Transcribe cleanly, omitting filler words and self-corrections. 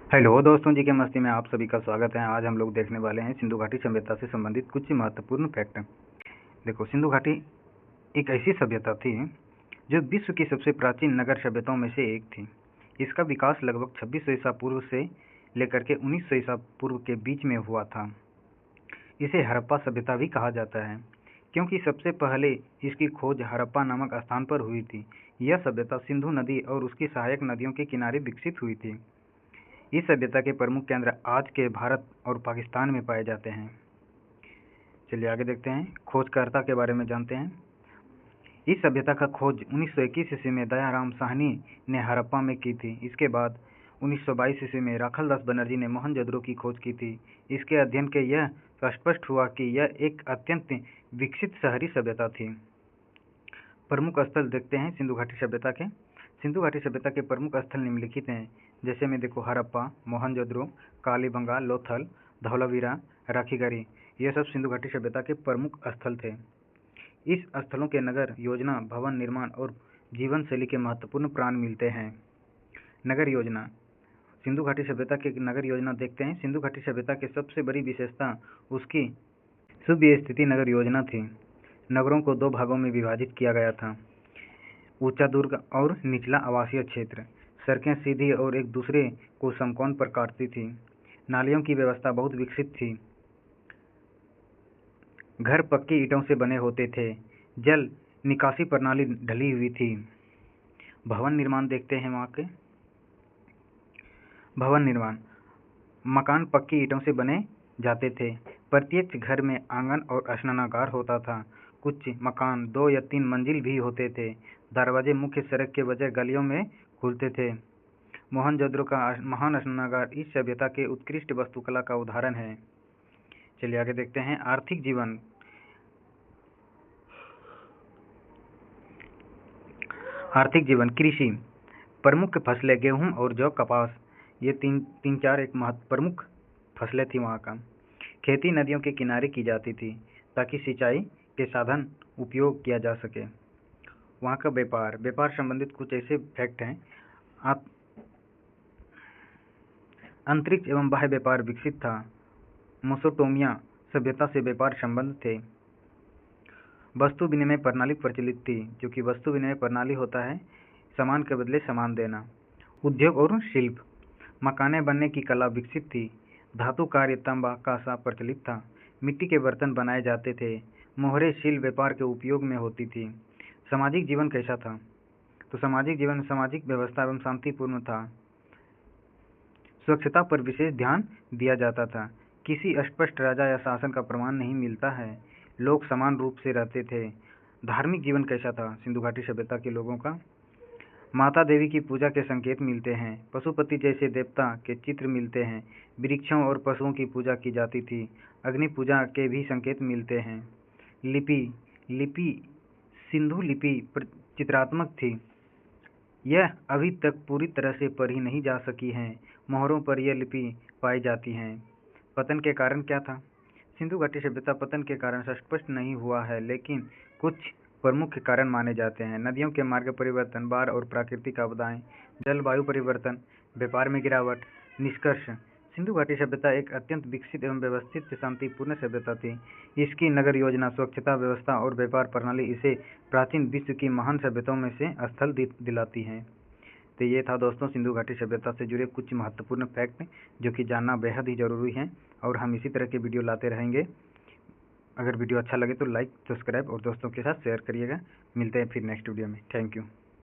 Hello दोस्तों जी के मस्ती में आप सभी का स्वागत है। आज हम लोग देखने वाले हैं सिंधु घाटी सभ्यता से संबंधित कुछ महत्वपूर्ण फैक्ट। देखो, सिंधु घाटी एक ऐसी सभ्यता थी जो विश्व की सबसे प्राचीन नगर सभ्यताओं में से एक थी। इसका विकास लगभग 2600 ईसा पूर्व से लेकर के 1900 ईसा पूर्व के बीच में हुआ था। इसे हड़प्पा सभ्यता भी कहा जाता है क्योंकि सबसे पहले इसकी खोज हड़प्पा नामक स्थान पर हुई थी। यह सभ्यता सिंधु नदी और उसकी सहायक नदियों के किनारे विकसित हुई थी। इस सभ्यता के प्रमुख केंद्र आज के भारत और पाकिस्तान में पाए जाते हैं। चलिए आगे देखते हैं, खोजकर्ता के बारे में जानते हैं। इस सभ्यता का खोज 1921 ईस्वी में दयाराम साहनी ने हड़प्पा में की थी। इसके बाद 1922 ईस्वी में राखालदास बनर्जी ने मोहनजोदड़ो की खोज की थी। इसके अध्ययन के यह स्पष्ट हुआ कि यह एक अत्यंत विकसित शहरी सभ्यता थी। प्रमुख स्थल देखते हैं सिंधु घाटी सभ्यता के। सिंधु घाटी सभ्यता के प्रमुख स्थल निम्नलिखित हैं, जैसे में देखो हड़प्पा, मोहनजोदड़ो, कालीबंगा, लोथल, धौलावीरा, राखीगढ़ी, ये सब सिंधु घाटी सभ्यता के प्रमुख स्थल थे। इस स्थलों के नगर योजना, भवन निर्माण और जीवन शैली के महत्वपूर्ण प्राण मिलते हैं। नगर योजना, सिंधु घाटी सभ्यता के नगर योजना देखते हैं। सिंधु घाटी सभ्यता की सबसे बड़ी विशेषता उसकी सुव्यवस्थित नगर योजना थी। नगरों को दो भागों में विभाजित किया गया था, ऊंचा दुर्ग और निचला आवासीय क्षेत्र। सड़कें सीधी और एक दूसरे को समकोण पर काटती थी। नालियों की व्यवस्था बहुत विकसित थी। घर पक्की ईंटों से बने होते थे। जल निकासी प्रणाली ढली हुई थी। भवन निर्माण देखते हैं वहाँ के। भवन निर्माण, मकान पक्की ईंटों से बने जाते थे। प्रत्येक घर में आंगन और स्नानागार होता था। कुछ मकान 2 या 3 मंजिल भी होते थे। दरवाजे मुख्य सड़क के बजाय गलियों में खुलते थे। मोहनजोदड़ो का महान स्नानागार इस सभ्यता के उत्कृष्ट वास्तुकला का उदाहरण है। चलिए आगे देखते हैं, आर्थिक जीवन। आर्थिक जीवन, कृषि, प्रमुख फसलें गेहूं और जौ, कपास, ये तीन चार एक प्रमुख फसलें थी वहाँ का। खेती नदियों के किनारे की जाती थी ताकि सिंचाई के साधन उपयोग किया जा सके। वहाँ का व्यापार, व्यापार संबंधित कुछ ऐसे फैक्ट हैं। अंतरिक्ष एवं बाह्य व्यापार विकसित था। मेसोपोटामिया सभ्यता से व्यापार संबंध थे। वस्तु विनिमय प्रणाली प्रचलित थी, जो कि वस्तु विनिमय प्रणाली होता है सामान के बदले सामान देना। उद्योग और शिल्प, मकाने बनने की कला विकसित थी। धातु कार्य, तांबा, कांसा प्रचलित था। मिट्टी के बर्तन बनाए जाते थे। मोहरे शिल्प व्यापार के उपयोग में होती थी। सामाजिक जीवन कैसा था? तो सामाजिक जीवन सामाजिक व्यवस्था एवं शांतिपूर्ण था। स्वच्छता पर विशेष ध्यान दिया जाता था। किसी स्पष्ट राजा या शासन का प्रमाण नहीं मिलता है। लोग समान रूप से रहते थे। धार्मिक जीवन कैसा था सिंधु घाटी सभ्यता के लोगों का? माता देवी की पूजा के संकेत मिलते हैं। पशुपति जैसे देवता के चित्र मिलते हैं। वृक्षों और पशुओं की पूजा की जाती थी। अग्नि पूजा के भी संकेत मिलते हैं। लिपि सिंधु लिपि चित्रात्मक थी। यह अभी तक पूरी तरह से पढ़ी नहीं जा सकी है। मोहरों पर यह लिपि पाई जाती हैं। पतन के कारण क्या था? सिंधु घाटी सभ्यता पतन के कारण स्पष्ट नहीं हुआ है, लेकिन कुछ प्रमुख कारण माने जाते हैं। नदियों के मार्ग परिवर्तन, बाढ़ और प्राकृतिक आपदाएं, जलवायु परिवर्तन, व्यापार में गिरावट। निष्कर्ष, सिंधु घाटी सभ्यता एक अत्यंत विकसित एवं व्यवस्थित शांतिपूर्ण सभ्यता थी। इसकी नगर योजना, स्वच्छता व्यवस्था और व्यापार प्रणाली इसे प्राचीन विश्व की महान सभ्यताओं में से स्थल दिलाती हैं। तो ये था दोस्तों सिंधु घाटी सभ्यता से जुड़े कुछ महत्वपूर्ण फैक्ट जो कि जानना बेहद ही ज़रूरी है, और हम इसी तरह के वीडियो लाते रहेंगे। अगर वीडियो अच्छा लगे तो लाइक, सब्सक्राइब और दोस्तों के साथ शेयर करिएगा। मिलते हैं फिर नेक्स्ट वीडियो में। Thank you.